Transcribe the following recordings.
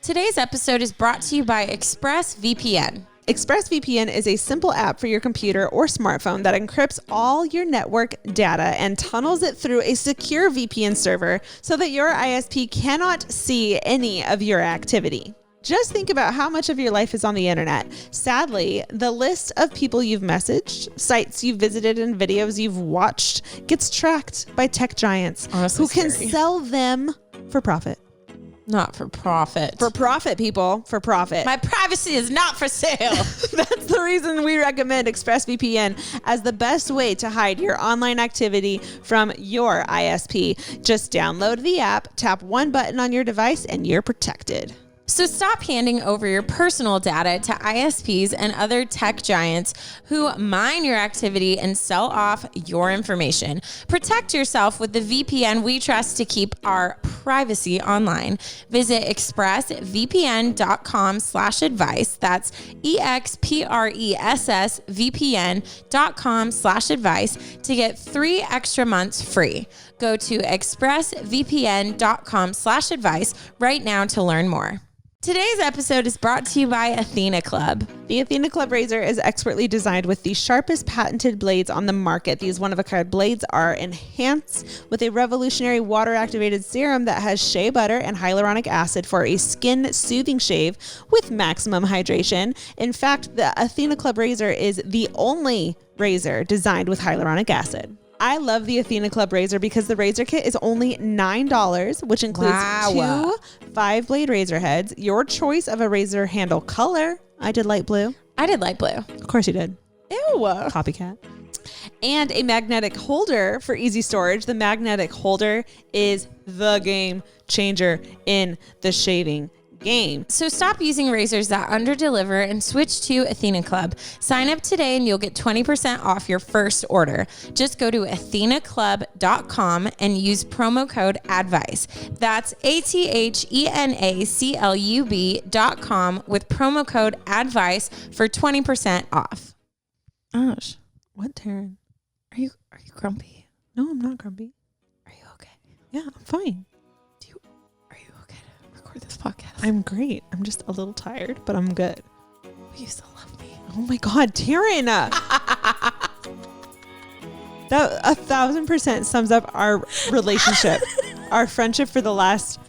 Today's episode is brought to you by ExpressVPN. ExpressVPN is a simple app for your computer or smartphone that encrypts all your network data and tunnels it through a secure VPN server so that your ISP cannot see any of your activity. Just think about how much of your life is on the internet. Sadly, the list of people you've messaged, sites you've visited, and videos you've watched gets tracked by tech giants who can sell them for profit. Not for profit. For profit, people. For profit. My privacy is not for sale. That's the reason we recommend ExpressVPN as the best way to hide your online activity from your ISP. Just download the app, tap one button on your device, and you're protected. So stop handing over your personal data to ISPs and other tech giants who mine your activity and sell off your information. Protect yourself with the VPN we trust to keep our privacy online. Visit expressvpn.com/advice. That's expressvpn.com/advice to get 3 extra months free. Go to expressvpn.com/advice right now to learn more. Today's episode is brought to you by Athena Club. The Athena Club razor is expertly designed with the sharpest patented blades on the market. These one-of-a-kind blades are enhanced with a revolutionary water-activated serum that has shea butter and hyaluronic acid for a skin-soothing shave with maximum hydration. In fact, the Athena Club razor is the only razor designed with hyaluronic acid. I love the Athena Club razor because the razor kit is only $9, which includes 2 5-blade razor heads, your choice of a razor handle color. I did light blue. I did light blue. Of course you did. Ew. Copycat. And a magnetic holder for easy storage. The magnetic holder is the game changer in the shaving game. So stop using razors that underdeliver and switch to Athena Club. Sign up today and you'll get 20% off your first order. Just go to athenaclub.com and use promo code ADVICE. That's ATHENACLUB.com with promo code ADVICE for 20% off. Gosh. What, Taryn? Are you grumpy? No, I'm not grumpy. Are you okay? Yeah, I'm fine. This podcast. I'm great. I'm just a little tired, but I'm good. You still love me. Oh my God, Taryn. That 1,000% sums up our relationship. Our friendship for the last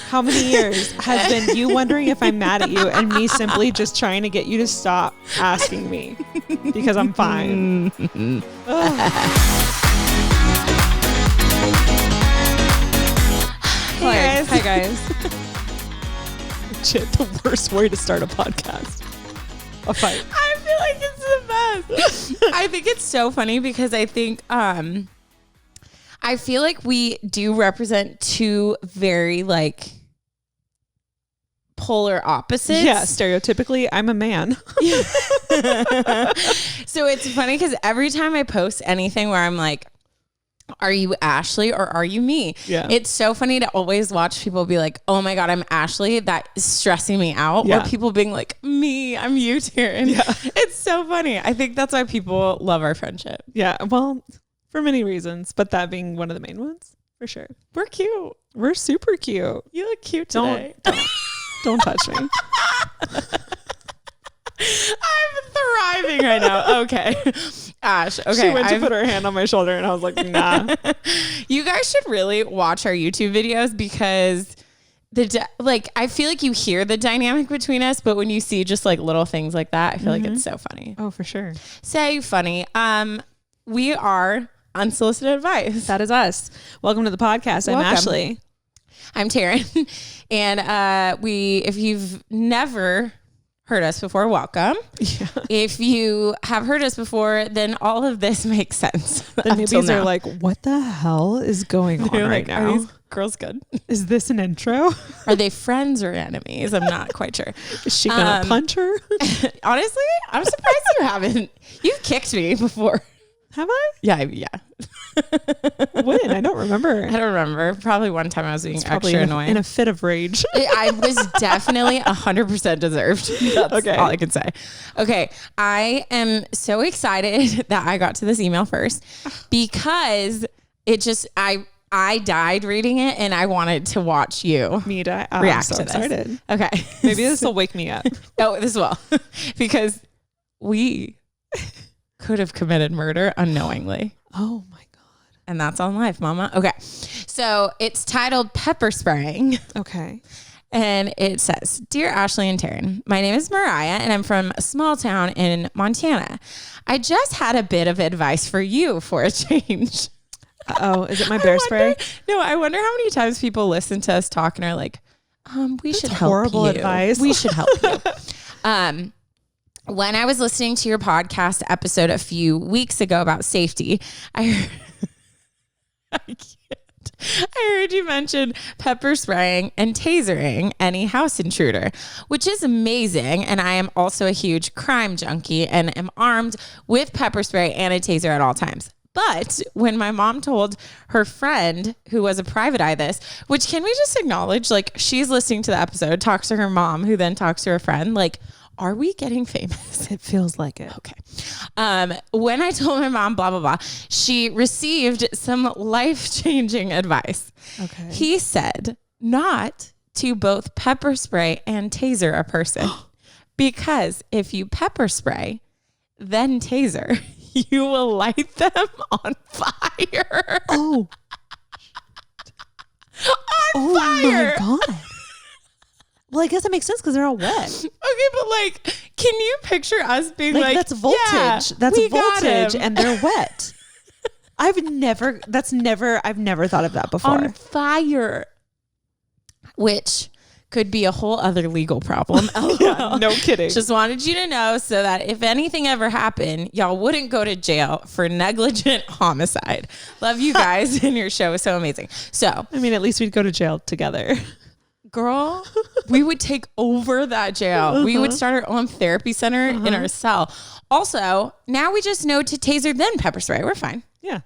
how many years has been you wondering if I'm mad at you and me simply just trying to get you to stop asking me because I'm fine. Hi guys. Shit, the worst way to start a podcast. A fight. I feel like it's the best. I think it's so funny because I think I feel like we do represent 2 very polar opposites. Yeah, stereotypically I'm a man. So it's funny because every time I post anything where I'm like, are you Ashley or are you me? Yeah. It's so funny to always watch people be like, oh my God, I'm Ashley. That is stressing me out. Yeah. Or people being like, me, I'm you, Taryn. Yeah. It's so funny. I think that's why people love our friendship. Yeah, well, for many reasons, but that being one of the main ones, for sure. We're cute. We're super cute. You look cute today. Don't touch me. I'm thriving right now. Okay. Ash, okay. She went to put her hand on my shoulder and I was like, nah. You guys should really watch our YouTube videos because I feel like you hear the dynamic between us, but when you see just little things like that, I feel like it's so funny. Oh, for sure. So funny. We are Unsolicited Advice. That is us. Welcome to the podcast. I'm Ashley. I'm Taryn. And if you've never heard us before, welcome. Yeah. If you have heard us before, then all of this makes sense. The newbies are like, what the hell is going on right now? Are these girls good? Is this an intro? Are they friends or enemies? I'm not quite sure. Is she going to punch her? Honestly, I'm surprised you haven't. You've kicked me before. Have I? Yeah. When? I don't remember. I don't remember. Probably one time I was being extra annoying. In a fit of rage. I was definitely 100% deserved. That's okay. all I can say. Okay. I am so excited that I got to this email first because it just, I I died reading it and I wanted to watch you react I'm so to this. excited. Okay. Maybe this will wake me up. Oh, this will. Because we could have committed murder unknowingly. Oh my God. And that's on life, mama. Okay. So it's titled Pepper Spraying. Okay. And it says, Dear Ashley and Taryn, my name is Mariah and I'm from a small town in Montana. I just had a bit of advice for you for a change. Oh, is it my bear spray? No, I wonder how many times people listen to us talk and are like, we should help horrible you. Advice. We should help you. When I was listening to your podcast episode a few weeks ago about safety, I heard you mention pepper spraying and tasering any house intruder, which is amazing. And I am also a huge crime junkie and am armed with pepper spray and a taser at all times. But when my mom told her friend who was a private eye this, which can we just acknowledge, like she's listening to the episode, talks to her mom, who then talks to her friend, like, are we getting famous? It feels like it. Okay. When I told my mom, blah, blah, blah, she received some life-changing advice. Okay. He said not to both pepper spray and taser a person because if you pepper spray, then taser, you will light them on fire. Oh. On fire. My God. Well, I guess that makes sense because they're all wet. Okay, but like, can you picture us being like, that's voltage. Yeah, that's we got voltage him. and they're wet. I've never thought of that before. On fire. Which could be a whole other legal problem. Yeah, no kidding. Just wanted you to know so that if anything ever happened, y'all wouldn't go to jail for negligent homicide. Love you guys and your show is so amazing. So, I mean, at least we'd go to jail together. girl, we would take over that jail. We would start our own therapy center in our cell. Also, now we just know to taser then pepper spray. We're fine. Yeah.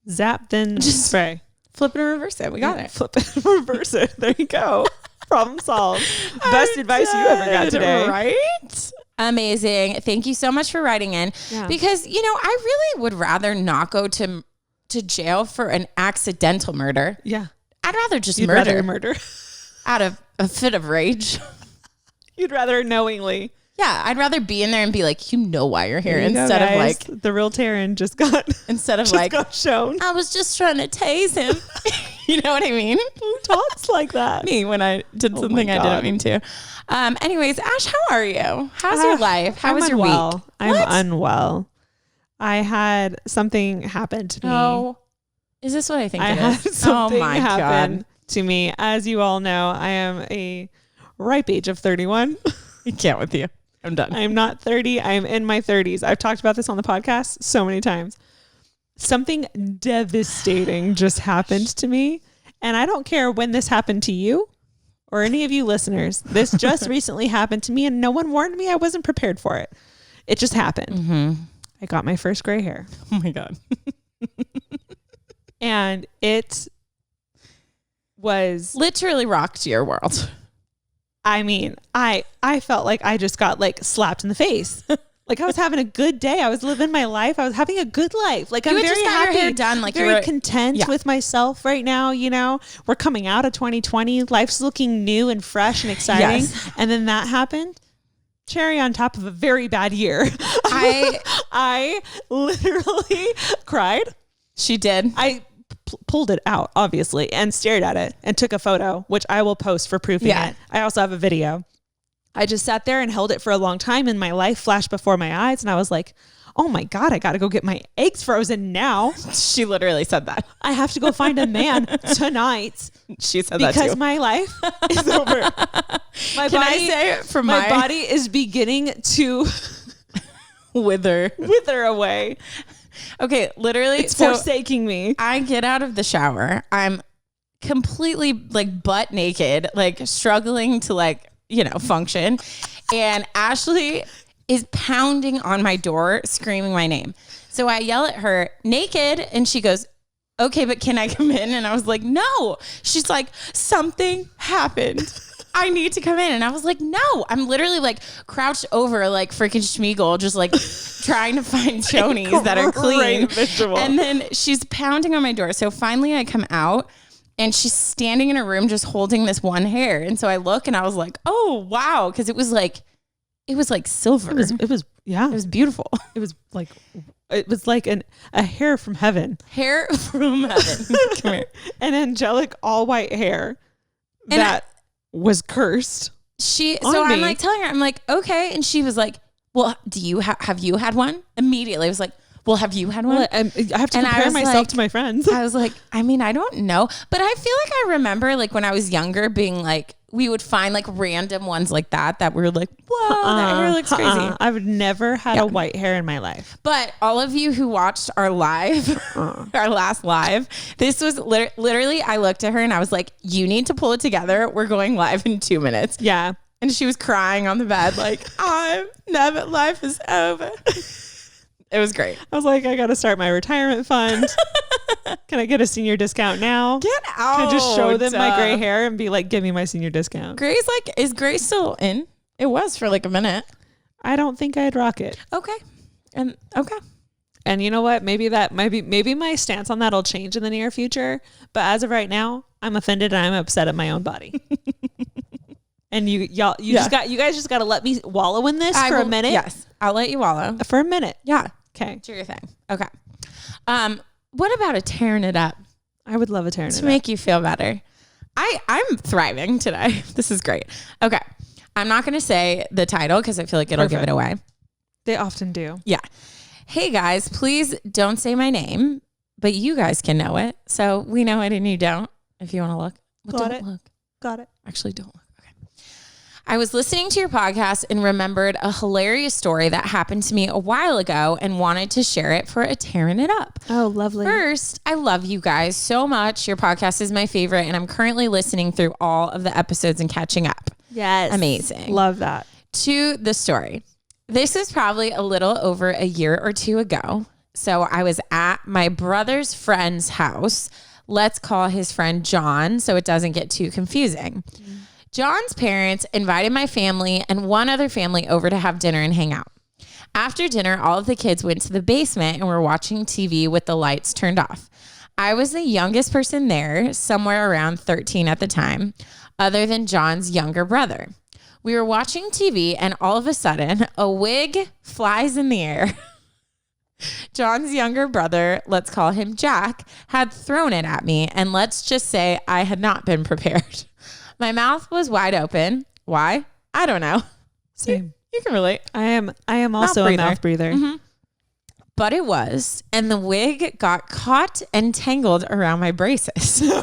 Zap, then just spray. Flip it and reverse it. We got it. Flip it and reverse it. There you go. Problem solved. Best advice you ever got today. Right? Amazing. Thank you so much for writing in. Yeah. Because, you know, I really would rather not go to jail for an accidental murder. Yeah. I'd rather just You'd murder. rather murder. Out of a fit of rage. You'd rather knowingly. Yeah, I'd rather be in there and be like, you know why you're here, There you go, instead of guys. like the real Taryn just got shown. I was just trying to tase him. You know what I mean? Who talks like that? Me when I did something I didn't mean to. Anyways, Ash, how are you? How's your life? How was your week? I'm unwell. I had something happen to me. Oh, is this what I think I it had is? something Oh my happen God. to me. As you all know, I am a ripe age of 31. I can't with you. I'm done. I'm not 30. I'm in my 30s. I've talked about this on the podcast so many times. Something devastating just happened to me. And I don't care when this happened to you or any of you listeners. This just recently happened to me and no one warned me. I wasn't prepared for it. It just happened. Mm-hmm. I got my first gray hair. Oh my God. And it was Literally rocked your world. I mean, I felt like I just got like slapped in the face. Like I was having a good day. I was living my life. I was having a good life. Like I'm had very just got happy, your hair done, like very content with myself right now. You know, we're coming out of 2020. Life's looking new and fresh and exciting. Yes. And then that happened. Cherry on top of a very bad year. I literally cried. She did. I pulled it out, obviously, and stared at it and took a photo, which I will post for proofing it. I also have a video. I just sat there and held it for a long time and my life flashed before my eyes. And I was like, oh my God, I got to go get my eggs frozen now. She literally said that. I have to go find a man tonight. She said that too. Because my life is over. My body is beginning to wither away. Okay, literally. It's forsaking me. I get out of the shower. I'm completely like butt naked, like struggling to like, you know, function. And Ashley is pounding on my door, screaming my name. So I yell at her, naked. And she goes, okay, but can I come in? And I was like, no. She's like, something happened. I need to come in. And I was like, no, I'm literally like crouched over like freaking Schmeagol, just like trying to find chonies that are clean. Visual. And then she's pounding on my door. So finally I come out and she's standing in her room just holding this one hair. And so I look and I was like, oh, wow. Because it was like silver. It was beautiful. It was like a hair from heaven. Hair from heaven. Come here. An angelic all white hair that was cursed. I'm like telling her, I'm like, okay. And she was like, well, do you have you had one? Immediately I was like, well, have you had one? Well, I have to compare myself to my friends. I was like, I mean, I don't know. But I feel like I remember like when I was younger being like, we would find like random ones like that were like, whoa, that hair looks crazy. I've never had a white hair in my life. But all of you who watched our live, our last live, this was literally, I looked at her and I was like, you need to pull it together. We're going live in 2 minutes. Yeah. And she was crying on the bed like, life is over. It was great. I was like, I got to start my retirement fund. Can I get a senior discount now? Get out. Can I just show them my gray hair and be like, give me my senior discount? Gray's like, is Gray still in? It was for like a minute. I don't think I'd rock it. Okay. And you know what? Maybe my stance on that will change in the near future. But as of right now, I'm offended and I'm upset at my own body. And you guys just got to let me wallow in this for a minute. Yes. I'll let you wallow. For a minute. Yeah. Okay. Do your thing. Okay. What about a tearing it up? I would love a tearing it up. To make you feel better. I'm thriving today. This is great. Okay. I'm not going to say the title because I feel like it'll give it away. They often do. Yeah. Hey guys, please don't say my name, but you guys can know it. So we know it and you don't. If you want to look. Got it. Actually, don't look. I was listening to your podcast and remembered a hilarious story that happened to me a while ago and wanted to share it for a tearing it up. Oh, lovely. First, I love you guys so much. Your podcast is my favorite and I'm currently listening through all of the episodes and catching up. Yes. Amazing. Love that. To the story. This is probably a little over a year or two ago. So I was at my brother's friend's house. Let's call his friend John so it doesn't get too confusing. John's parents invited my family and one other family over to have dinner and hang out. After dinner, all of the kids went to the basement and were watching TV with the lights turned off. I was the youngest person there, somewhere around 13 at the time, other than John's younger brother. We were watching TV and all of a sudden, a wig flies in the air. John's younger brother, let's call him Jack, had thrown it at me, and let's just say I had not been prepared. My mouth was wide open. Why? I don't know. Same. You can relate. I am also a mouth breather. Mm-hmm. But it was, and the wig got caught and tangled around my braces. I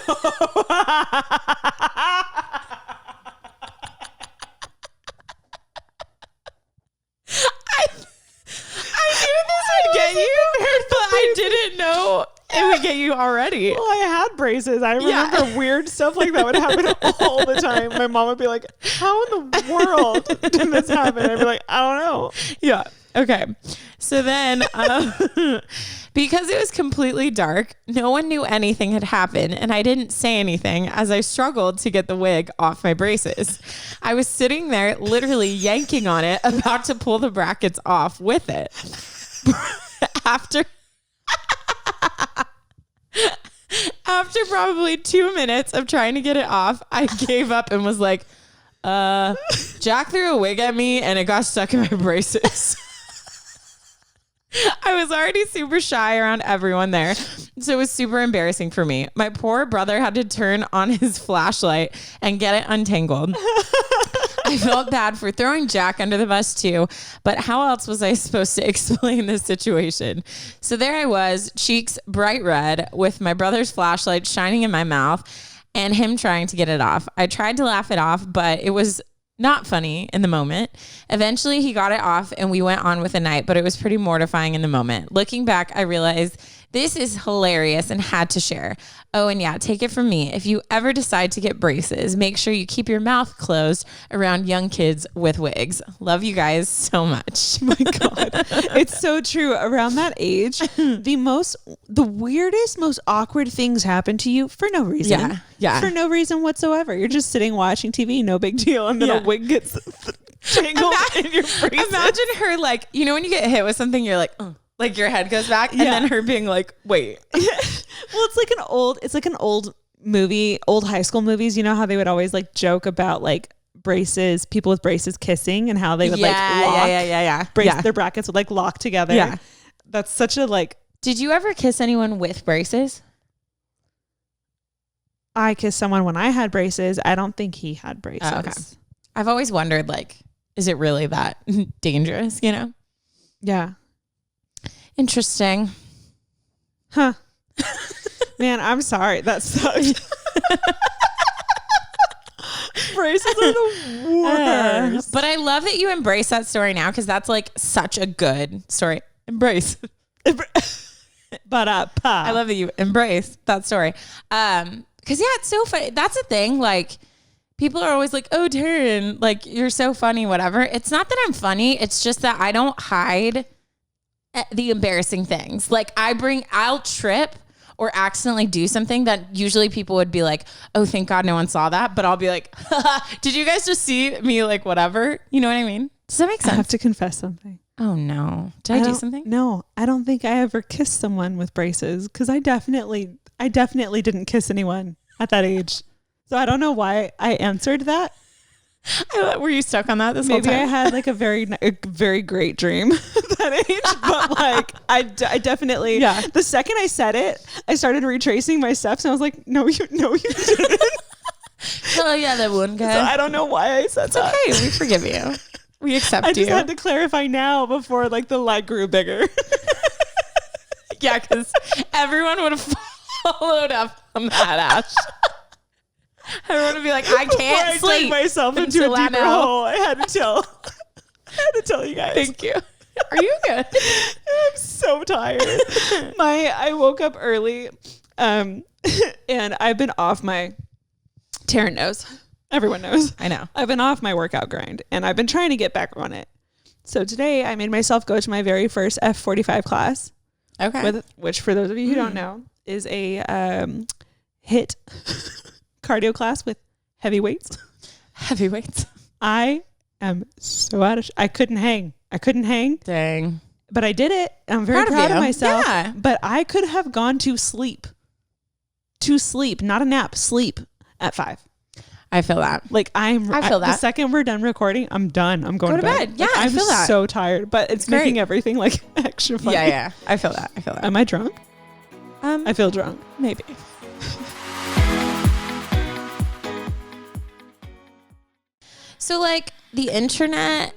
knew this would get you, but I didn't know it would get you already. Well, I had braces. I remember weird stuff like that would happen all the time. My mom would be like, how in the world did this happen? I'd be like, I don't know. Yeah. Okay. So then, because it was completely dark, no one knew anything had happened, and I didn't say anything as I struggled to get the wig off my braces. I was sitting there literally yanking on it, about to pull the brackets off with it. After probably 2 minutes of trying to get it off, I gave up and was like, Jack threw a wig at me and it got stuck in my braces. I was already super shy around everyone there, so it was super embarrassing for me. My poor brother had to turn on his flashlight and get it untangled. I felt bad for throwing Jack under the bus too, but how else was I supposed to explain this situation? So there I was, cheeks bright red, with my brother's flashlight shining in my mouth and him trying to get it off. I tried to laugh it off, but it was not funny in the moment. Eventually he got it off and we went on with the night, but it was pretty mortifying in the moment. Looking back, I realized This is hilarious and had to share. Oh, and yeah, take it from me. If you ever decide to get braces, make sure you keep your mouth closed around young kids with wigs. Love you guys so much. My God. It's so true. Around that age, the weirdest, most awkward things happen to you for no reason. Yeah. For no reason whatsoever. You're just sitting watching TV, no big deal. And then a wig gets tangled in your braces. Imagine her like, you know, when you get hit with something, you're like your head goes back and then her being like, wait. Well, it's like an old movie, old high school movies. You know how they would always like joke about like braces, people with braces kissing and how they would lock. Their brackets would like lock together. Yeah. That's such a like. Did you ever kiss anyone with braces? I kissed someone when I had braces. I don't think he had braces. Oh, okay. I've always wondered, like, is it really that dangerous, you know? Yeah. Interesting. Huh. Man, I'm sorry. That sucks. Braces are the worst. But I love that you embrace that story now because that's like such a good story. Embrace. I love that you embrace that story. Because it's so funny. That's the thing. Like, people are always like, oh, Taryn, like, you're so funny, whatever. It's not that I'm funny. It's just that I don't hide the embarrassing things. Like, I'll trip or accidentally do something that usually people would be like, oh, thank God no one saw that. But I'll be like, did you guys just see me, like, whatever? You know what I mean? Does that make sense? I have to confess something. Oh, no. Did I do something? No, I don't think I ever kissed someone with braces because I definitely didn't kiss anyone at that age. So I don't know why I answered that. Were you stuck on that this whole Maybe time? I had like a very great dream at that age, but like I definitely, the second I said it, I started retracing my steps and I was like, no, you didn't. Oh yeah, that one guy. So I don't know why I said that. Okay, we forgive you. We accept you. I just had to clarify now before like the lie grew bigger. Yeah, because everyone would have followed up on that, Ash. Everyone would be like, I can't Before I dug myself into a deeper hole. I had to tell you guys. Thank you. Are you good? I'm so tired. I woke up early, and I've been off my. Taryn knows. Everyone knows. I know. I've been off my workout grind, and I've been trying to get back on it. So today, I made myself go to my very first F45 class. Okay. Which, for those of you who don't know, is a HIIT cardio class with heavy weights. Heavy weights. I am so I couldn't hang. Dang. But I did it. I'm very proud of myself. Yeah. But I could have gone to sleep. Not a nap, sleep at 5. I feel that. Like I feel that. The second we're done recording, I'm done. I'm going to bed. Yeah, like, I feel that. I'm so tired, but it's making everything like extra funny. Yeah. I feel that. Am I drunk? I feel drunk. Maybe. So like the internet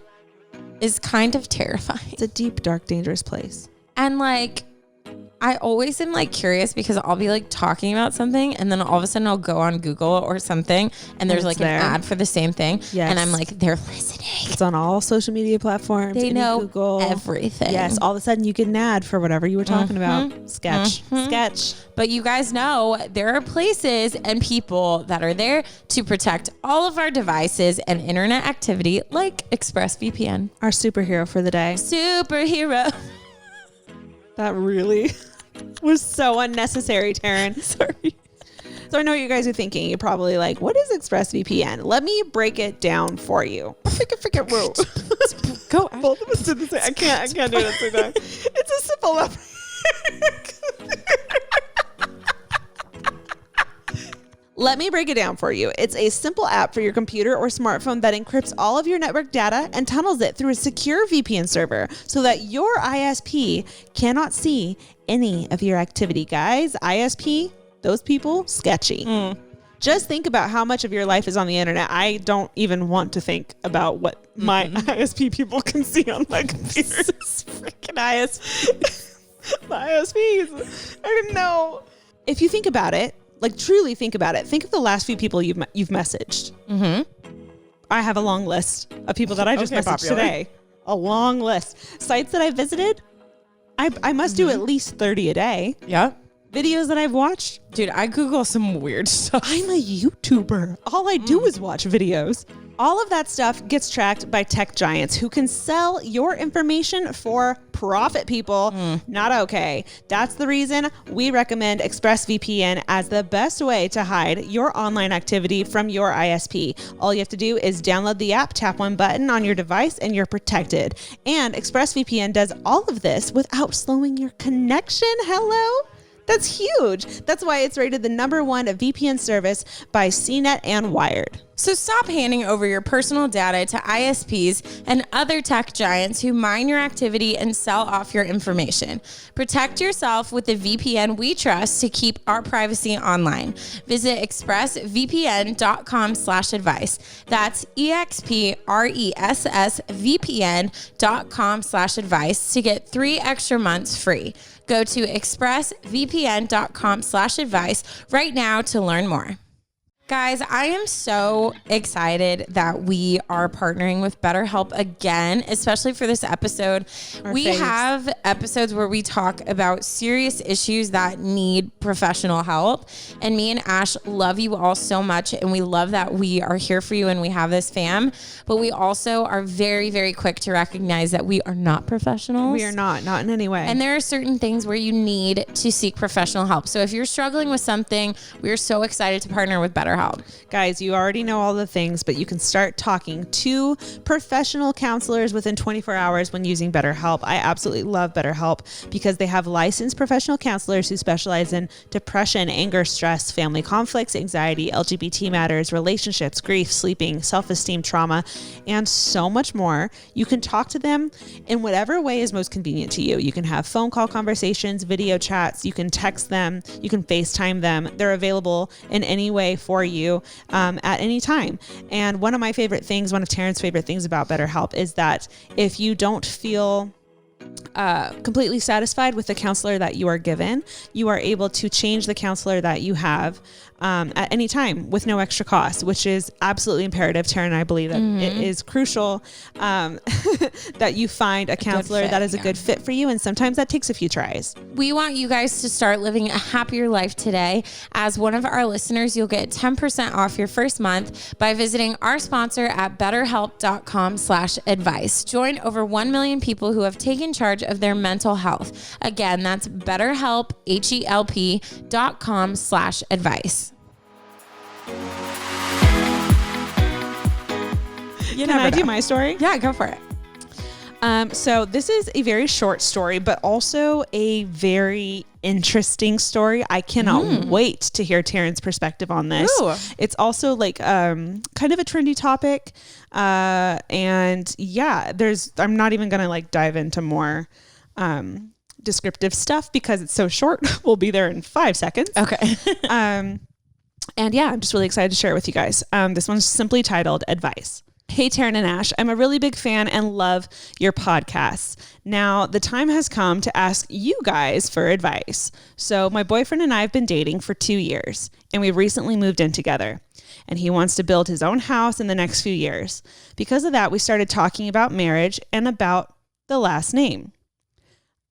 is kind of terrifying. It's a deep, dark, dangerous place. And like, I always am like curious because I'll be like talking about something and then all of a sudden I'll go on Google or something and there's like an ad for the same thing. Yes. And I'm like, they're listening. It's on all social media platforms. They know Google. everything. Yes. All of a sudden you get an ad for whatever you were talking about. Sketch. But you guys know there are places and people that are there to protect all of our devices and internet activity like ExpressVPN. Our superhero for the day. Superhero. That really was so unnecessary, Taryn. Sorry. So I know what you guys are thinking. You're probably like, what is ExpressVPN? Let me break it down for you. Go. Both of us did the same. I can't do it at the same time. It's a simple Let me break it down for you. It's a simple app for your computer or smartphone that encrypts all of your network data and tunnels it through a secure VPN server so that your ISP cannot see any of your activity. Guys, ISP, those people, sketchy. Just think about how much of your life is on the internet. I don't even want to think about what my ISP people can see on my computer. Freaking ISP. My ISPs. I didn't know. If you think about it, like truly think about it. Think of the last few people you've messaged. I have a long list of people that I just messaged today. A long list. Sites that I visited, I must do at least 30 a day. Yep. Videos that I've watched. Dude, I Google some weird stuff. I'm a YouTuber. All I do is watch videos. All of that stuff gets tracked by tech giants who can sell your information for profit, people. Not okay. That's the reason we recommend ExpressVPN as the best way to hide your online activity from your ISP. All you have to do is download the app, tap one button on your device, and you're protected. And ExpressVPN does all of this without slowing your connection. Hello? That's huge. That's why it's rated the #1 VPN service by CNET and Wired. So stop handing over your personal data to ISPs and other tech giants who mine your activity and sell off your information. Protect yourself with the VPN we trust to keep our privacy online. Visit expressvpn.com/advice. That's expressvpn.com/advice to get 3 extra months free. Go to expressvpn.com/advice right now to learn more. Guys, I am so excited that we are partnering with BetterHelp again, especially for this episode. We have episodes where we talk about serious issues that need professional help. And me and Ash love you all so much. And we love that we are here for you and we have this fam. But we also are very, very quick to recognize that we are not professionals. We are not in any way. And there are certain things where you need to seek professional help. So if you're struggling with something, we are so excited to partner with BetterHelp. Guys, you already know all the things, but you can start talking to professional counselors within 24 hours when using BetterHelp. I absolutely love BetterHelp because they have licensed professional counselors who specialize in depression, anger, stress, family conflicts, anxiety, LGBT matters, relationships, grief, sleeping, self-esteem, trauma, and so much more. You can talk to them in whatever way is most convenient to you. You can have phone call conversations, video chats, you can text them, you can FaceTime them. They're available in any way for you at any time. And one of Taryn's favorite things about BetterHelp is that if you don't feel completely satisfied with the counselor that you are given, you are able to change the counselor that you have at any time with no extra cost, which is absolutely imperative. Taryn and I believe that it is crucial that you find a counselor that is a good fit for you. And sometimes that takes a few tries. We want you guys to start living a happier life today. As one of our listeners, you'll get 10% off your first month by visiting our sponsor at betterhelp.com/advice. Join over 1 million people who have taken charge of their mental health. Again, that's BetterHelp, HELP.com/advice. Can I do my story? Yeah, go for it. So this is a very short story, but also a very interesting story. I cannot wait to hear Taryn's perspective on this. Ooh. It's also like kind of a trendy topic. And yeah, I'm not even going to like dive into more descriptive stuff because it's so short. We'll be there in 5 seconds. Okay. And yeah, I'm just really excited to share it with you guys. This one's simply titled Advice. Hey, Taryn and Ash, I'm a really big fan and love your podcasts. Now, the time has come to ask you guys for advice. So my boyfriend and I have been dating for 2 years, and we recently moved in together. And he wants to build his own house in the next few years. Because of that, we started talking about marriage and about the last name.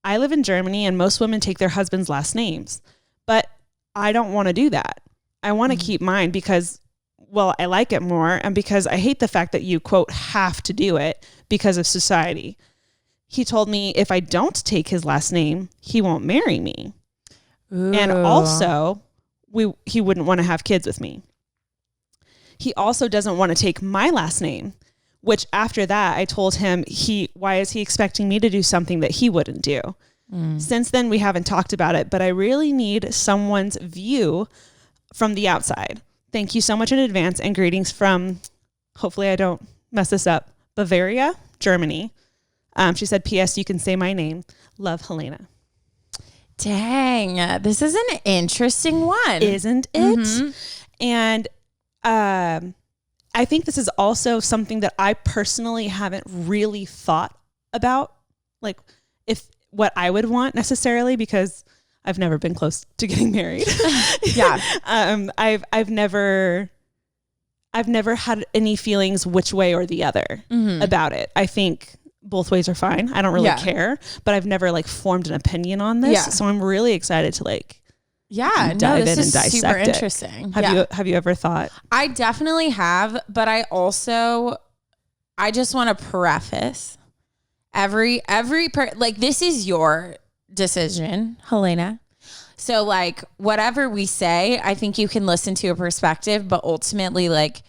I live in Germany, and most women take their husband's last names. But I don't want to do that. I want to keep mine because, well, I like it more, and because I hate the fact that you, quote, have to do it because of society. He told me if I don't take his last name, he won't marry me. Ooh. And also, he wouldn't want to have kids with me. He also doesn't want to take my last name, which after that, I told him, why is he expecting me to do something that he wouldn't do? Since then, we haven't talked about it, but I really need someone's view from the outside. Thank you so much in advance, and greetings from, hopefully I don't mess this up, Bavaria, Germany. She said, P.S. you can say my name. Love, Helena. Dang, this is an interesting one. Isn't it? And I think this is also something that I personally haven't really thought about, like if what I would want necessarily, because I've never been close to getting married. Yeah. I've never had any feelings which way or the other about it. I think both ways are fine. I don't really care, but I've never like formed an opinion on this. So I'm really excited to like dive in and dissect super interesting. Have you ever thought? I definitely have, but I just want to preface like this is your decision, Helena. So like whatever we say, I think you can listen to a perspective, but ultimately like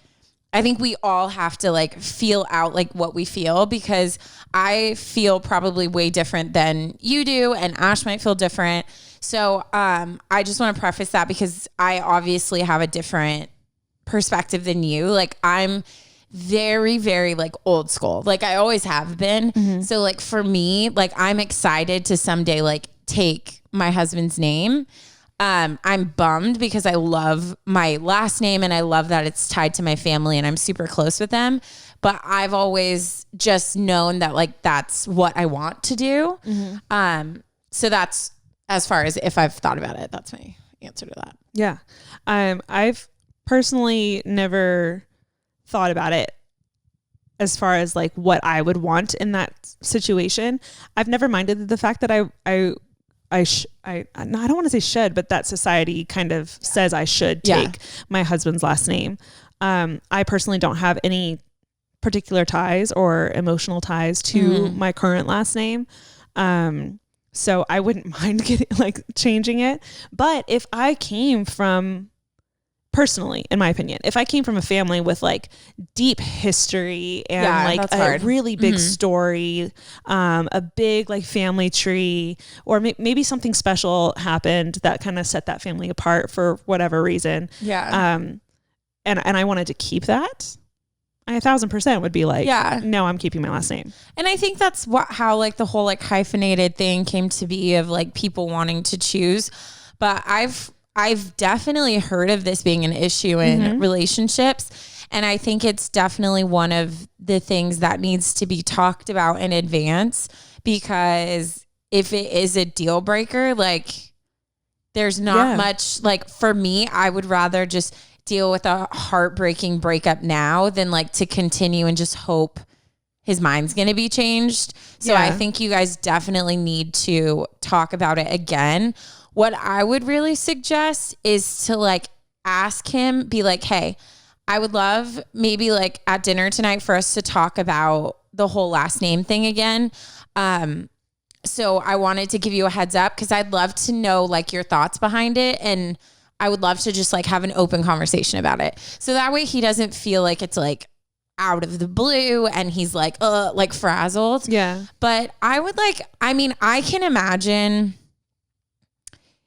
I think we all have to like feel out like what we feel, because I feel probably way different than you do, and Ash might feel different. So I just want to preface that because I obviously have a different perspective than you. Like I'm very, very like old school. Like I always have been. Mm-hmm. So like for me, like I'm excited to someday like take my husband's name. I'm bummed because I love my last name and I love that it's tied to my family and I'm super close with them. But I've always just known that like that's what I want to do. Mm-hmm. So that's as far as if I've thought about it. That's my answer to that. Yeah. I've personally never thought about it as far as like what I would want in that situation. I've never minded the fact that I don't want to say should, but that society kind of says I should take my husband's last name. I personally don't have any particular ties or emotional ties to my current last name. So I wouldn't mind changing it. But if I came from, personally, in my opinion, if I came from a family with like deep history and a really big story, a big like family tree, or maybe something special happened that kind of set that family apart for whatever reason. Yeah. And I wanted to keep that, I 1,000% would be like, no, I'm keeping my last name. And I think that's how like the whole like hyphenated thing came to be, of like people wanting to choose. But I've definitely heard of this being an issue in relationships. And I think it's definitely one of the things that needs to be talked about in advance, because if it is a deal breaker, like there's not much, like for me, I would rather just deal with a heartbreaking breakup now than like to continue and just hope his mind's going to be changed. So I think you guys definitely need to talk about it again. What I would really suggest is to like ask him, be like, hey, I would love maybe like at dinner tonight for us to talk about the whole last name thing again. So I wanted to give you a heads up because I'd love to know like your thoughts behind it. And I would love to just like have an open conversation about it. So that way he doesn't feel like it's like out of the blue and he's like frazzled. Yeah. But I would I can imagine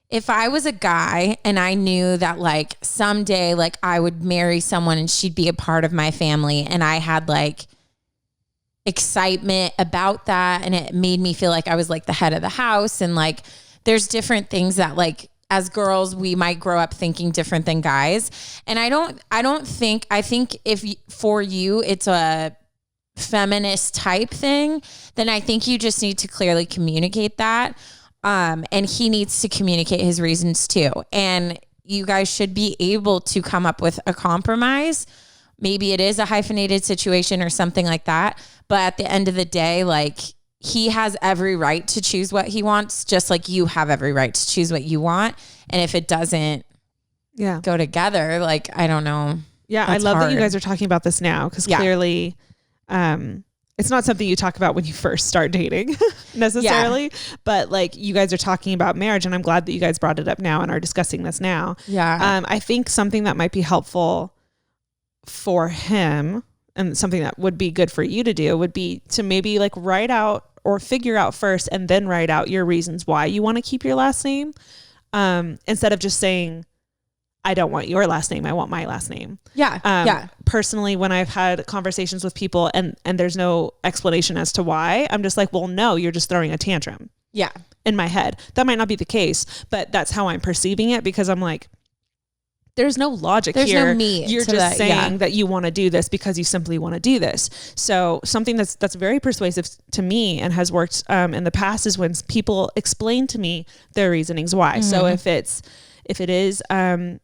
if I was a guy and I knew that like someday like I would marry someone and she'd be a part of my family, and I had like excitement about that and it made me feel like I was like the head of the house, and like there's different things that like as girls we might grow up thinking different than guys. And I think if for you it's a feminist type thing, then I think you just need to clearly communicate that. And he needs to communicate his reasons too. And you guys should be able to come up with a compromise. Maybe it is a hyphenated situation or something like that. But at the end of the day, like he has every right to choose what he wants, just like you have every right to choose what you want. And if it doesn't go together, like, I don't know. Yeah. I love that you guys are talking about this now, because clearly, it's not something you talk about when you first start dating necessarily, but like you guys are talking about marriage, and I'm glad that you guys brought it up now and are discussing this now. Yeah. I think something that might be helpful for him and something that would be good for you to do would be to maybe like write out or figure out first and then write out your reasons why you want to keep your last name. Instead of just saying, I don't want your last name, I want my last name. Yeah. Personally, when I've had conversations with people and there's no explanation as to why, I'm just like, well, no, you're just throwing a tantrum. Yeah. In my head. That might not be the case, but that's how I'm perceiving it, because I'm like, there's no logic here. There's no meat. You're just saying that you want to do this because you simply want to do this. So something that's very persuasive to me and has worked in the past is when people explain to me their reasonings why. Mm-hmm. So if it is more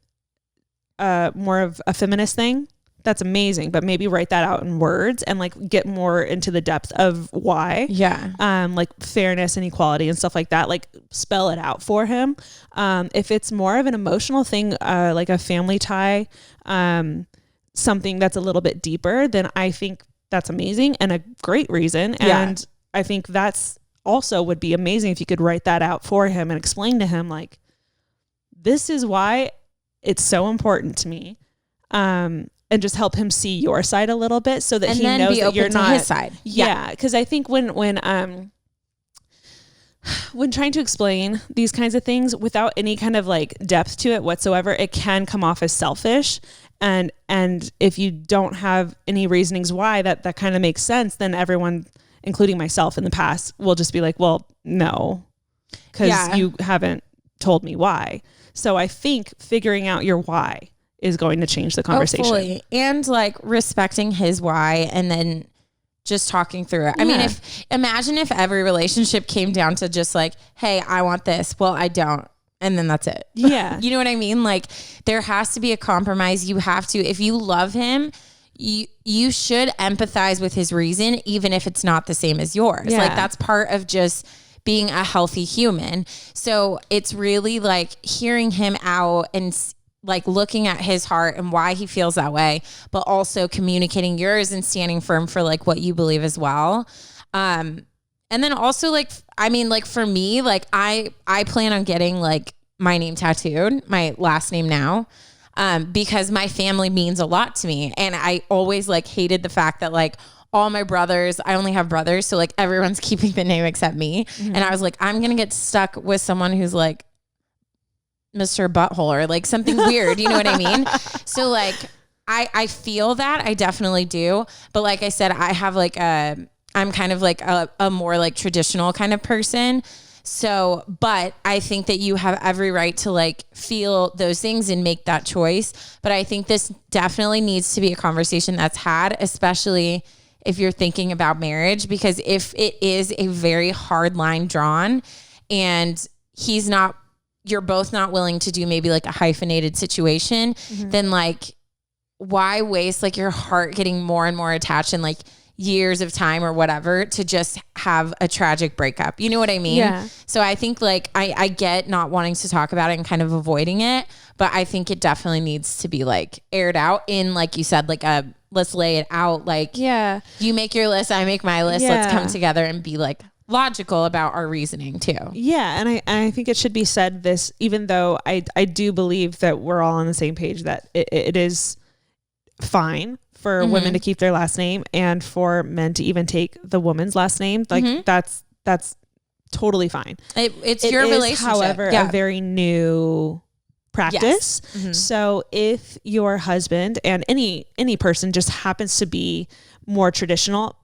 of a feminist thing, that's amazing, but maybe write that out in words and like get more into the depth of why. Yeah. Like fairness and equality and stuff like that, like spell it out for him. If it's more of an emotional thing, like a family tie, something that's a little bit deeper, then I think that's amazing and a great reason. And I think that's also would be amazing if you could write that out for him and explain to him, like, this is why it's so important to me. And just help him see your side a little bit so that he knows that you're not his side. Yeah. Cause I think when trying to explain these kinds of things without any kind of like depth to it whatsoever, it can come off as selfish. And if you don't have any reasonings why that kind of makes sense, then everyone, including myself in the past, will just be like, well, no, because you haven't told me why. So I think figuring out your why is going to change the conversation. Hopefully. And like respecting his why and then just talking through it. I mean, imagine if every relationship came down to just like, hey, I want this. Well, I don't. And then that's it. Yeah. You know what I mean? Like there has to be a compromise. You have to, if you love him, you should empathize with his reason, even if it's not the same as yours. Yeah. Like that's part of just being a healthy human. So it's really like hearing him out and like looking at his heart and why he feels that way, but also communicating yours and standing firm for like what you believe as well. And then also like, I mean, like for me, like I plan on getting like my name tattooed, my last name now, because my family means a lot to me. And I always like hated the fact that like all my brothers, I only have brothers. So like everyone's keeping the name except me. Mm-hmm. And I was like, I'm going to get stuck with someone who's like Mr. Butthole or like something weird. You know what I mean? So like, I feel that I definitely do. But like I said, I have like I'm kind of like a more like traditional kind of person. So, but I think that you have every right to like feel those things and make that choice. But I think this definitely needs to be a conversation that's had, especially if you're thinking about marriage, because if it is a very hard line drawn and you're both not willing to do maybe like a hyphenated situation, then like, why waste like your heart getting more and more attached in like years of time or whatever to just have a tragic breakup? You know what I mean? Yeah. So I think like, I get not wanting to talk about it and kind of avoiding it, but I think it definitely needs to be like aired out in, like you said, like let's lay it out. Like, you make your list, I make my list. Let's come together and be like logical about our reasoning too. Yeah. And I think it should be said this, even though I do believe that we're all on the same page, that it is fine for women to keep their last name and for men to even take the woman's last name. Like that's totally fine. It's your relationship. However, a very new practice. Yes. So if your husband and any person just happens to be more traditional,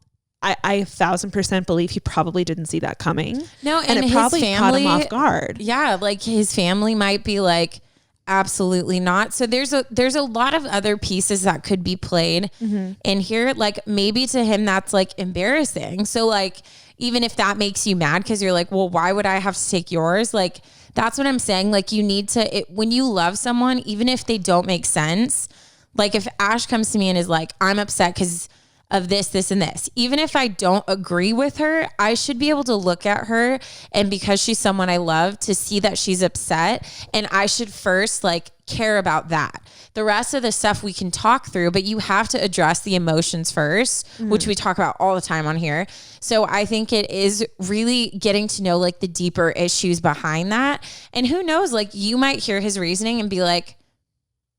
I 1,000% believe he probably didn't see that coming. No, and it probably caught him off guard. Yeah, like his family might be like, absolutely not. So there's a lot of other pieces that could be played in here. Like maybe to him that's like embarrassing. So like even if that makes you mad because you're like, well, why would I have to take yours? Like that's what I'm saying. Like you need to, when you love someone, even if they don't make sense, like if Ash comes to me and is like, I'm upset because of this, and this. Even if I don't agree with her, I should be able to look at her, and because she's someone I love, to see that she's upset, and I should first like care about that. The rest of the stuff we can talk through, but you have to address the emotions first, which we talk about all the time on here. So I think it is really getting to know like the deeper issues behind that. And who knows, like you might hear his reasoning and be like,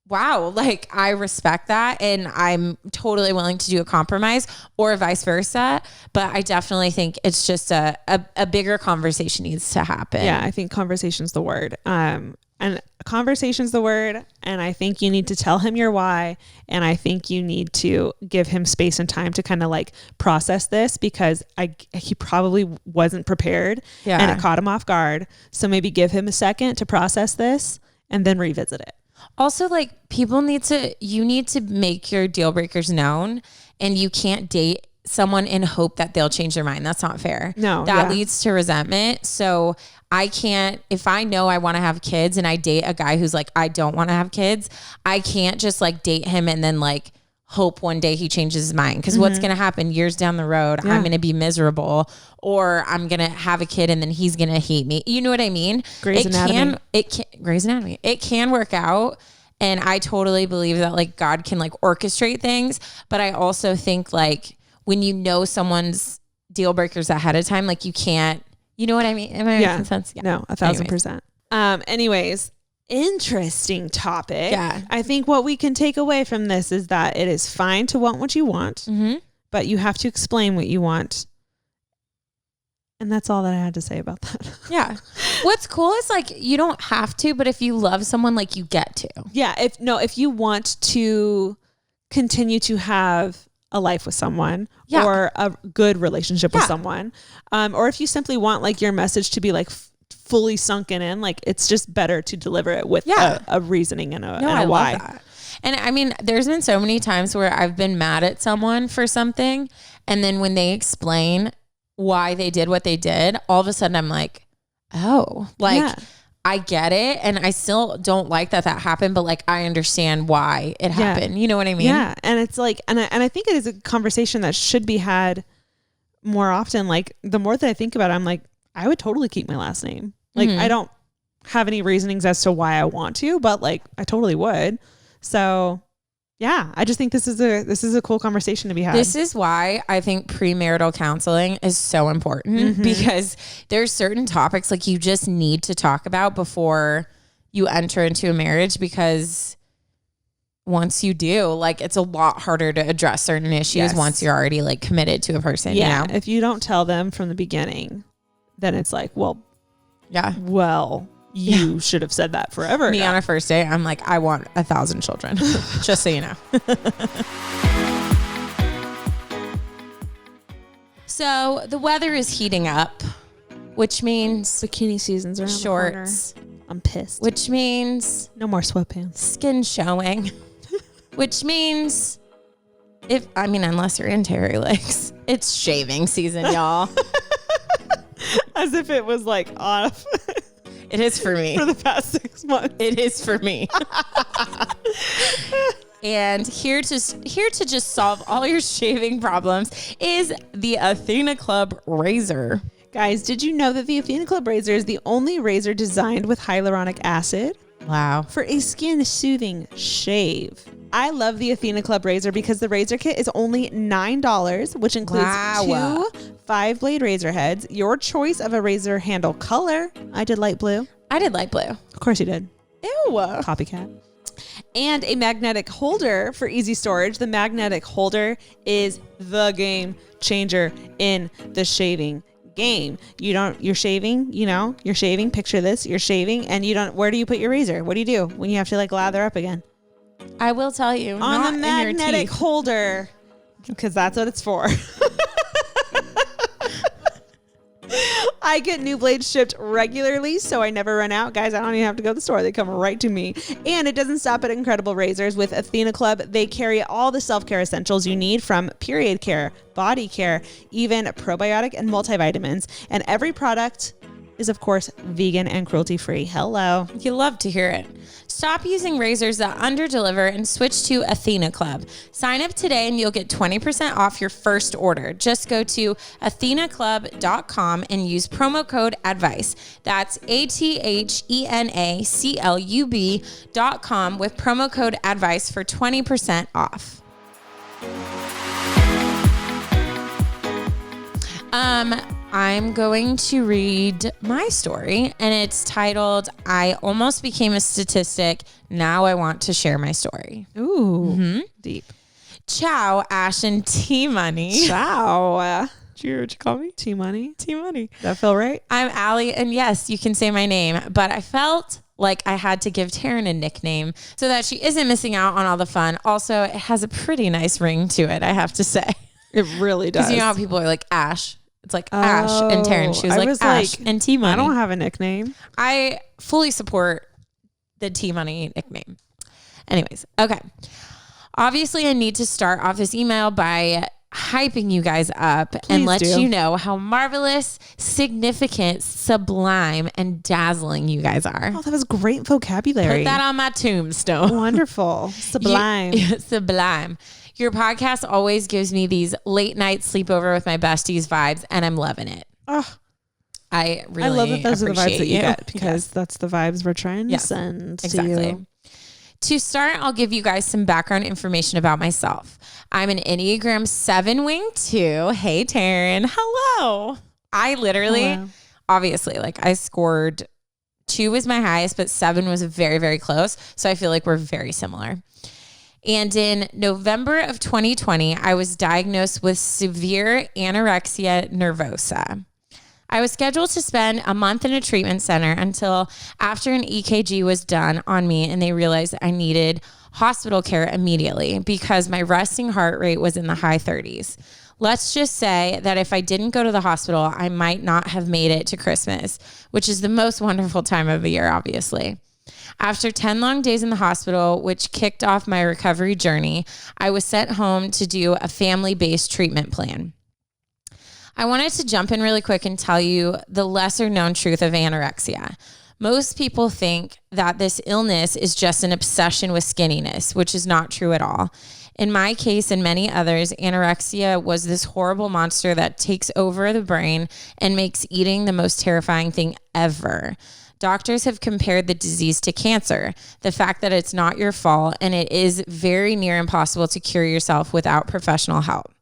wow, like I respect that and I'm totally willing to do a compromise, or vice versa. But I definitely think it's just a bigger conversation needs to happen. Yeah, I think conversation's the word. And conversation's the word. And I think you need to tell him your why. And I think you need to give him space and time to kind of like process this, because he probably wasn't prepared and it caught him off guard. So maybe give him a second to process this and then revisit it. Also, like you need to make your deal breakers known, and you can't date someone in hope that they'll change their mind. That's not fair. No, that leads to resentment. So I can't, if I know I want to have kids and I date a guy who's like, I don't want to have kids, I can't just like date him and then like hope one day he changes his mind. Because what's going to happen years down the road, I'm going to be miserable, or I'm going to have a kid and then he's going to hate me. You know what I mean? Grey's Anatomy. Grey's Anatomy. It can work out. And I totally believe that like God can like orchestrate things. But I also think like when you know someone's deal breakers ahead of time, like you can't, you know what I mean? Am I making sense? Yeah. No, 1,000%. Anyways, interesting topic. Yeah. I think what we can take away from this is that it is fine to want what you want, but you have to explain what you want. And that's all that I had to say about that. Yeah. What's cool is like, you don't have to, but if you love someone, like you get to. Yeah. If you want to continue to have a life with someone or a good relationship with someone, or if you simply want like your message to be like fully sunken in, like it's just better to deliver it with a reasoning and a why. Love that. And I mean, there's been so many times where I've been mad at someone for something, and then when they explain why they did what they did, all of a sudden I'm like, oh, like I get it. And I still don't like that happened, but like, I understand why it happened. You know what I mean? Yeah. And it's like, and I think it is a conversation that should be had more often. Like the more that I think about it, I'm like, I would totally keep my last name. Like I don't have any reasonings as to why I want to, but like I totally would. So yeah, I just think this is a cool conversation to be had. This is why I think premarital counseling is so important, because there's certain topics like you just need to talk about before you enter into a marriage, because once you do, like it's a lot harder to address certain issues once you're already like committed to a person. Yeah. You know? If you don't tell them from the beginning, then it's like, well, you should have said that forever Me ago. on a first date, I'm like, I want 1,000 children, just so you know. So the weather is heating up, which means bikini seasons are shorts. I'm pissed. Which means no more sweatpants. Skin showing. Which means unless you're into hairy legs, it's shaving season, y'all. As if it was like off. It is for me. For the past 6 months. It is for me. And here to just solve all your shaving problems is the Athena Club razor. Guys, did you know that the Athena Club razor is the only razor designed with hyaluronic acid? Wow. For a skin soothing shave. I love the Athena Club razor because the razor kit is only $9, which includes 2 5-blade razor heads, your choice of a razor handle color. I did light blue. Of course you did. Ew. Copycat. And a magnetic holder for easy storage. The magnetic holder is the game changer in the shaving game. You're shaving, picture this, you're shaving and where do you put your razor? What do you do when you have to like lather up again? I will tell you, on not the magnetic holder, because that's what it's for. I get new blades shipped regularly, so I never run out. Guys, I don't even have to go to the store. They come right to me. And it doesn't stop at incredible razors. With Athena Club, they carry all the self-care essentials you need, from period care, body care, even probiotic and multivitamins. And every product is, of course, vegan and cruelty-free. Hello. You love to hear it. Stop using razors that underdeliver and switch to Athena Club. Sign up today and you'll get 20% off your first order. Just go to athenaclub.com and use promo code ADVICE. That's ATHENACLUB.com with promo code ADVICE for 20% off. I'm going to read my story, and it's titled, I Almost Became a Statistic. Now I Want to Share My Story. Ooh, deep. Ciao, Ash and T-Money. Ciao. Did you hear what you call me? T-Money. T-Money. That feel right? I'm Allie, and yes, you can say my name, but I felt like I had to give Taryn a nickname so that she isn't missing out on all the fun. Also, it has a pretty nice ring to it, I have to say. It really does. Because you know how people are like, Ash. It's like Ash and Taryn. She was Ash and T-Money. I don't have a nickname. I fully support the T-Money nickname. Anyways, okay. Obviously, I need to start off this email by hyping you guys up and let you know how marvelous, significant, sublime, and dazzling you guys are. Oh, that was great vocabulary. Put that on my tombstone. Wonderful. Sublime. Sublime. Your podcast always gives me these late night sleepover with my besties vibes, and I'm loving it. Oh, I love that those are the vibes that you get, because yes. that's the vibes we're trying to send to you. To start, I'll give you guys some background information about myself. I'm an Enneagram 7 wing 2. Hey, Taryn. Hello. I literally, obviously, like I scored 2 was my highest, but 7 was very, very close. So I feel like we're very similar. And in November of 2020, I was diagnosed with severe anorexia nervosa. I was scheduled to spend a month in a treatment center until after an EKG was done on me and they realized I needed hospital care immediately because my resting heart rate was in the high 30s. Let's just say that if I didn't go to the hospital, I might not have made it to Christmas, which is the most wonderful time of the year, obviously. After 10 long days in the hospital, which kicked off my recovery journey, I was sent home to do a family-based treatment plan. I wanted to jump in really quick and tell you the lesser known truth of anorexia. Most people think that this illness is just an obsession with skinniness, which is not true at all. In my case and many others, anorexia was this horrible monster that takes over the brain and makes eating the most terrifying thing ever. Doctors have compared the disease to cancer, the fact that it's not your fault and it is very near impossible to cure yourself without professional help.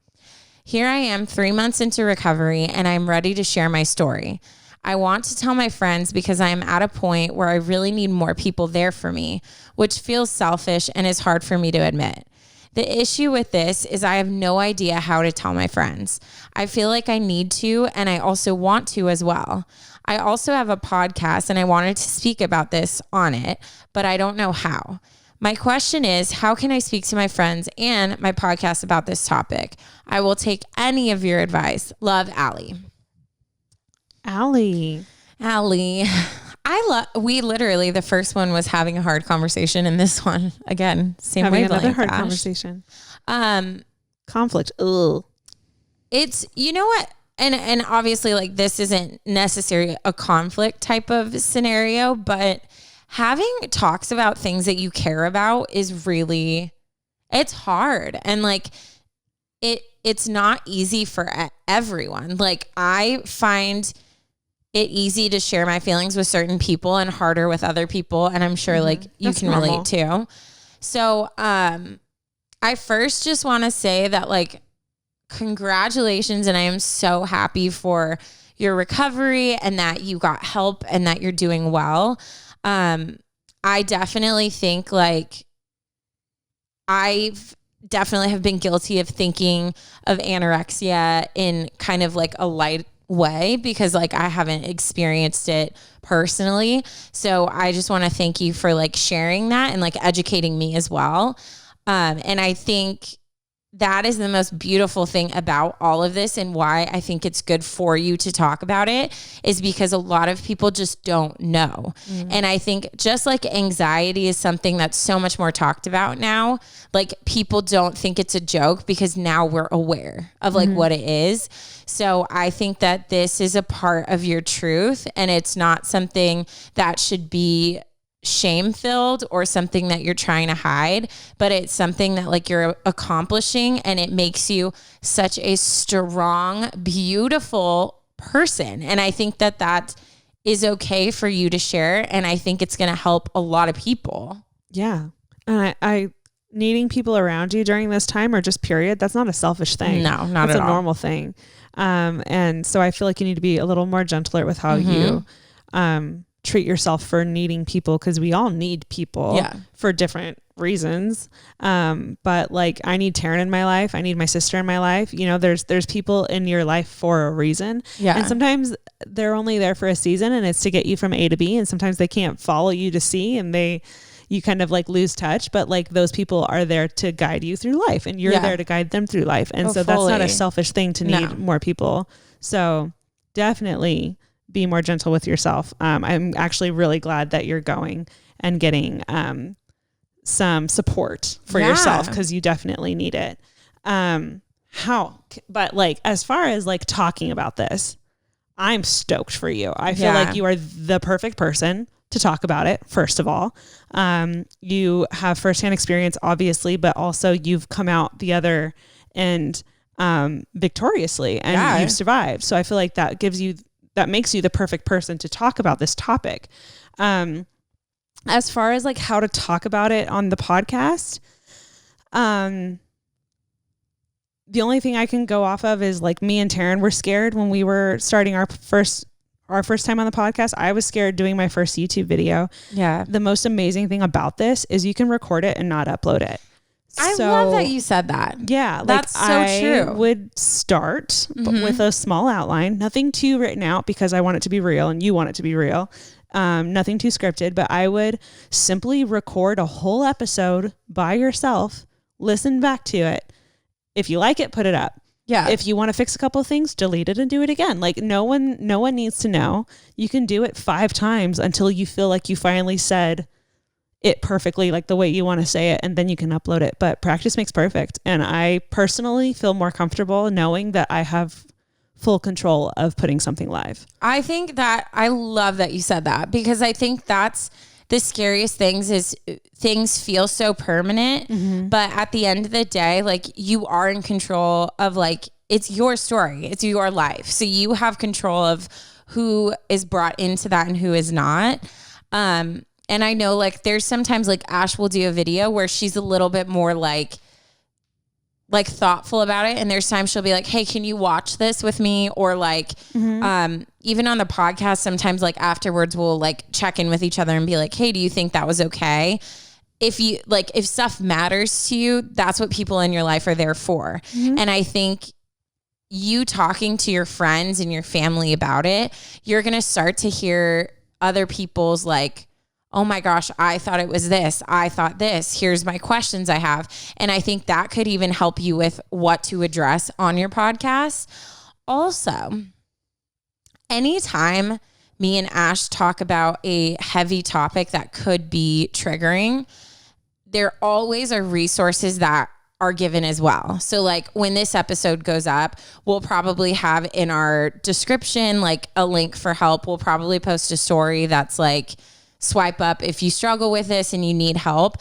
Here I am 3 months into recovery and I'm ready to share my story. I want to tell my friends because I am at a point where I really need more people there for me, which feels selfish and is hard for me to admit. The issue with this is I have no idea how to tell my friends. I feel like I need to, and I also want to as well. I also have a podcast and I wanted to speak about this on it, but I don't know how. My question is, how can I speak to my friends and my podcast about this topic? I will take any of your advice. Love, Allie. Allie. We literally, the first one was having a hard conversation, and this one, again, same way. Having another hard conversation. Conflict. Ugh. It's, you know what? And obviously, like, this isn't necessarily a conflict type of scenario, but having talks about things that you care about is really, it's hard. And like, it's not easy for everyone. Like, I find it easy to share my feelings with certain people and harder with other people. And I'm sure like you can relate too. So, I first just want to say that, like, congratulations. And I am so happy for your recovery and that you got help and that you're doing well. I definitely think, like, I've definitely have been guilty of thinking of anorexia in kind of like a light way because, like, I haven't experienced it personally. So I just want to thank you for, like, sharing that and, like, educating me as well. And I think that is the most beautiful thing about all of this, and why I think it's good for you to talk about it is because a lot of people just don't know. And I think just like anxiety is something that's so much more talked about now, like, people don't think it's a joke because now we're aware of like what it is. So I think that this is a part of your truth, and it's not something that should be shame-filled or something that you're trying to hide, but it's something that, like, you're accomplishing, and it makes you such a strong, beautiful person. And I think that that is okay for you to share, and I think it's going to help a lot of people. Yeah. And I needing people around you during this time, or just period, that's not a selfish thing. No, not that's at all. It's a normal thing. And so I feel like you need to be a little more gentler with how you treat yourself for needing people, because we all need people for different reasons. But like, I need Taryn in my life. I need my sister in my life. You know, there's people in your life for a reason. Yeah. And sometimes they're only there for a season, and it's to get you from A to B. And sometimes they can't follow you to C, and you kind of like lose touch, but like, those people are there to guide you through life, and you're there to guide them through life. And so that's not a selfish thing to need more people. So definitely be more gentle with yourself. I'm actually really glad that you're going and getting some support for yourself, because you definitely need it. But like, as far as like talking about this, I'm stoked for you. I feel like you are the perfect person to talk about it, first of all. You have firsthand experience, obviously, but also you've come out the other end victoriously, and you've survived. So I feel like that makes you the perfect person to talk about this topic. As far as like how to talk about it on the podcast, the only thing I can go off of is like me and Taryn were scared when we were starting our first time on the podcast. I was scared doing my first YouTube video. Yeah. The most amazing thing about this is you can record it and not upload it. I love that you said that. Yeah. That's so true. I would start with a small outline, nothing too written out because I want it to be real and you want it to be real. Nothing too scripted, but I would simply record a whole episode by yourself, listen back to it. If you like it, put it up. Yeah. If you want to fix a couple of things, delete it and do it again. Like no one needs to know. You can do it 5 times until you feel like you finally said it perfectly, like the way you want to say it, and then you can upload it. But practice makes perfect. And I personally feel more comfortable knowing that I have full control of putting something live. I think that I love that you said that, because I think that's the scariest things is things feel so permanent, but at the end of the day, like you are in control of like, it's your story, it's your life. So you have control of who is brought into that and who is not. And I know like there's sometimes like Ash will do a video where she's a little bit more like thoughtful about it. And there's times she'll be like, hey, can you watch this with me? Or like, even on the podcast, sometimes like afterwards we'll like check in with each other and be like, hey, do you think that was okay? If stuff matters to you, that's what people in your life are there for. And I think you talking to your friends and your family about it, you're going to start to hear other people's like, oh my gosh, I thought it was this. I thought this. Here's my questions I have. And I think that could even help you with what to address on your podcast. Also, anytime me and Ash talk about a heavy topic that could be triggering, there always are resources that are given as well. So like when this episode goes up, we'll probably have in our description like a link for help. We'll probably post a story that's like, swipe up if you struggle with this and you need help.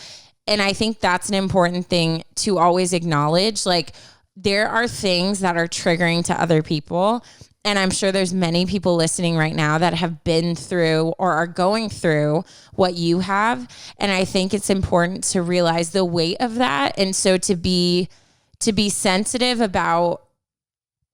And I think that's an important thing to always acknowledge. Like there are things that are triggering to other people. And I'm sure there's many people listening right now that have been through or are going through what you have. And I think it's important to realize the weight of that. And so to be sensitive about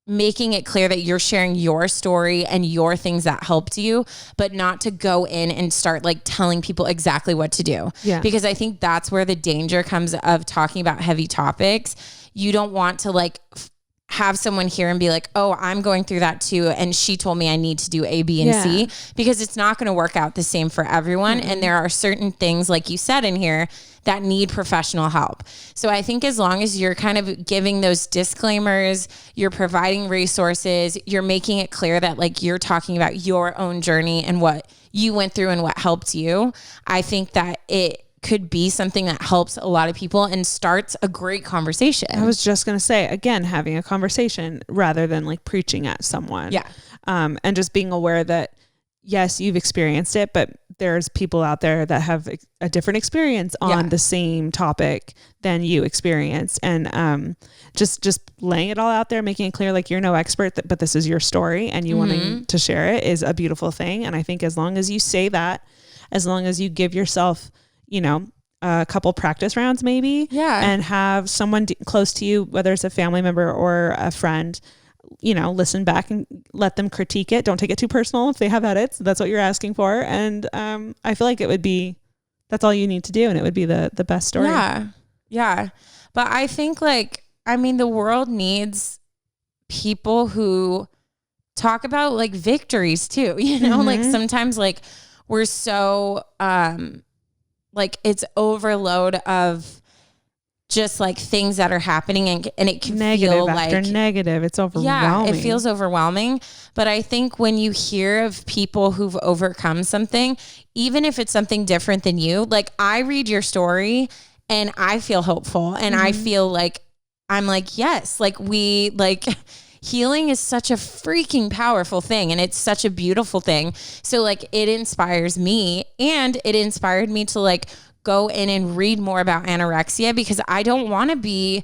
making it clear that you're sharing your story and your things that helped you, but not to go in and start like telling people exactly what to do. Yeah. Because I think that's where the danger comes of talking about heavy topics. You don't want to like have someone here and be like, oh, I'm going through that too. And she told me I need to do A, B, and C, because it's not going to work out the same for everyone. And there are certain things, like you said in here, that need professional help. So I think as long as you're kind of giving those disclaimers, you're providing resources, you're making it clear that like you're talking about your own journey and what you went through and what helped you, I think that it could be something that helps a lot of people and starts a great conversation. I was just going to say, again, having a conversation rather than like preaching at someone. Yeah. And just being aware that, yes, you've experienced it, but there's people out there that have a different experience on the same topic than you experienced. And just laying it all out there, making it clear like you're no expert, but this is your story and you wanting to share it is a beautiful thing. And I think as long as you say that, as long as you give yourself, you know, a couple practice rounds maybe, and have someone close to you, whether it's a family member or a friend, you know, listen back and let them critique it. Don't take it too personal if they have edits. That's what you're asking for. And I feel like that's all you need to do. And it would be the best story. Yeah. Yeah. But I think like, I mean, the world needs people who talk about like victories too, you know, like sometimes like we're so, like it's overload of just like things that are happening and it can feel like negative. It's overwhelming. Yeah, it feels overwhelming. But I think when you hear of people who've overcome something, even if it's something different than you, like I read your story and I feel hopeful and I feel like, I'm like, yes, like healing is such a freaking powerful thing, and it's such a beautiful thing. So like it inspires me, and it inspired me to like go in and read more about anorexia, because I don't want to be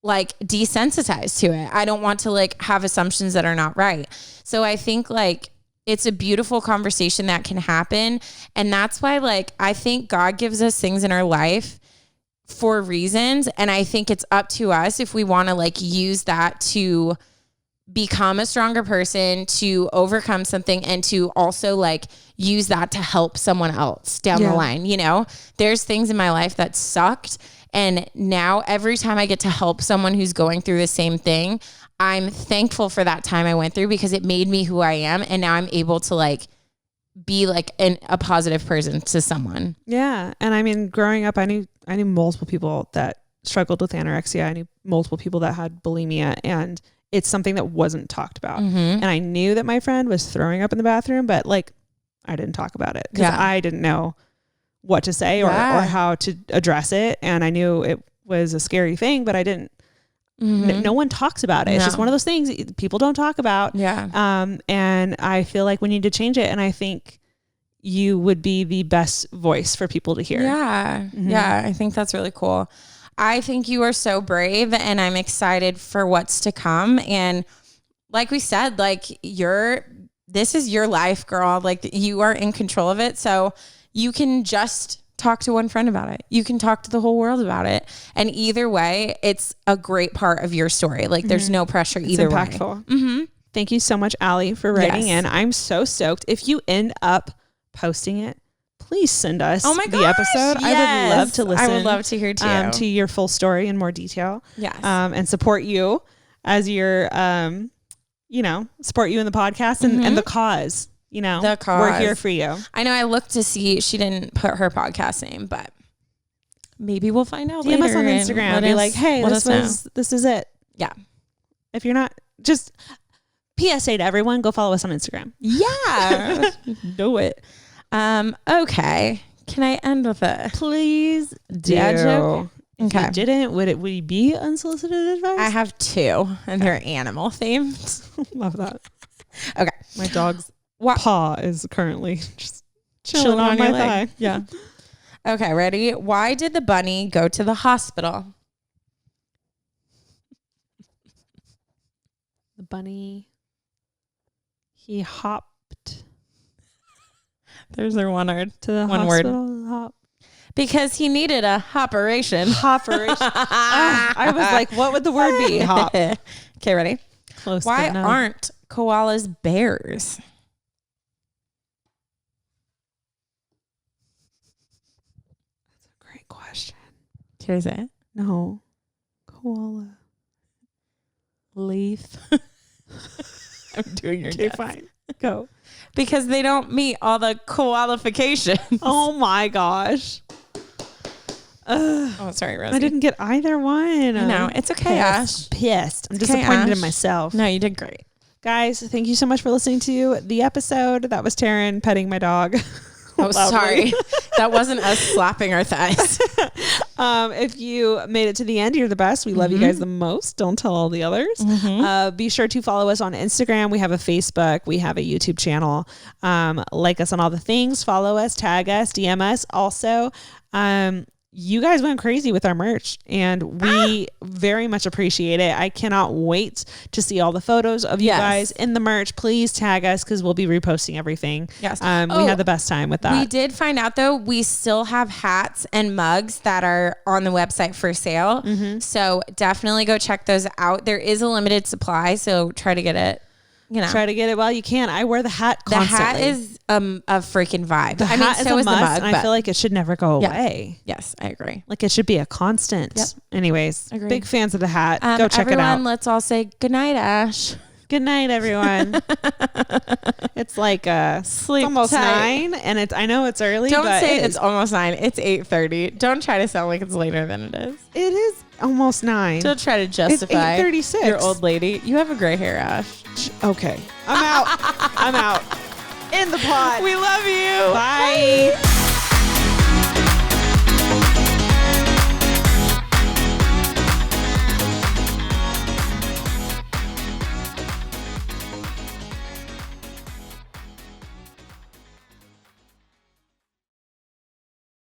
like desensitized to it. I don't want to like have assumptions that are not right. So I think like it's a beautiful conversation that can happen. And that's why like I think God gives us things in our life for reasons. And I think it's up to us if we want to like use that to become a stronger person, to overcome something, and to also like use that to help someone else down the line. You know, there's things in my life that sucked. And now every time I get to help someone who's going through the same thing, I'm thankful for that time I went through, because it made me who I am. And now I'm able to like be like a positive person to someone. Yeah. And I mean, growing up, I knew multiple people that struggled with anorexia. I knew multiple people that had bulimia, and it's something that wasn't talked about. And I knew that my friend was throwing up in the bathroom, but like I didn't talk about it because I didn't know what to say or how to address it. And I knew it was a scary thing, but I didn't, no one talks about it. It's just one of those things people don't talk about. And I feel like we need to change it. And I think you would be the best voice for people to hear. Yeah. I think that's really cool. I think you are so brave, and I'm excited for what's to come. And like we said, like this is your life, girl. Like you are in control of it. So you can just talk to one friend about it. You can talk to the whole world about it. And either way, it's a great part of your story. Like there's no pressure either way. It's impactful. Thank you so much, Allie, for writing in. I'm so stoked. If you end up posting it, please send us the episode. Yes. I would love to listen. I would love to hear too. To your full story in more detail. Yes. And support you as your, support you in the podcast and the cause. You know, the cause. We're here for you. I know I looked to see, she didn't put her podcast name, but maybe we'll find out later. DM us on Instagram and be like, hey, this is it. Yeah. If you're not, just PSA to everyone, go follow us on Instagram. Yeah. Do it. Okay. Can I end with it? Please do. Dad joke? Okay. If you didn't, would it be unsolicited advice? I have 2, and they're animal themed. Love that. Okay. My dog's paw is currently just chilling on my thigh. Yeah. Okay, ready? Why did the bunny go to the hospital? The bunny, he hopped. There's their one word. To the one hospital. Word. Because he needed a hopperation. I was like, what would the word be? Hop. Okay, ready? Close. Why aren't koalas bears? Question. Here's it. No. Koala. Leaf. I'm doing your guess. Fine. Go. Because they don't meet all the qualifications. Oh my gosh. Oh, sorry, Rosie. I didn't get either one. No, it's okay, Ash. Pissed. I'm disappointed in myself. No, you did great. Guys, thank you so much for listening to the episode. That was Taryn petting my dog. Oh, sorry. That wasn't us slapping our thighs. If you made it to the end, you're the best. We love you guys the most. Don't tell all the others. Be sure to follow us on Instagram. We have a Facebook. We have a YouTube channel. Like us on all the things. Follow us, tag us, DM us. Also, you guys went crazy with our merch, and we very much appreciate it. I cannot wait to see all the photos of you guys in the merch. Please tag us, because we'll be reposting everything. Yes. We had the best time with that. We did find out, though, we still have hats and mugs that are on the website for sale. So definitely go check those out. There is a limited supply, so try to get it. Try to get it while you can. I wear the hat constantly. The hat is a freaking vibe. The hat is a must, the mug, and I feel like it should never go away. Yes, I agree. Like it should be a constant. Yep. Anyways, Agreed. Big fans of the hat. Go check it out. Everyone, let's all say good night, Ash. Good night, everyone. It's like sleep. It's almost tight. 9, and I know it's early. Don't but say it's almost 9. It's 8:30. Don't try to sound like it's later than it is. It is almost 9. Don't try to justify. It's 8:36. Your old lady. You have a gray hair, Ash. Okay, I'm out. I'm out. In the pot. We love you. Bye.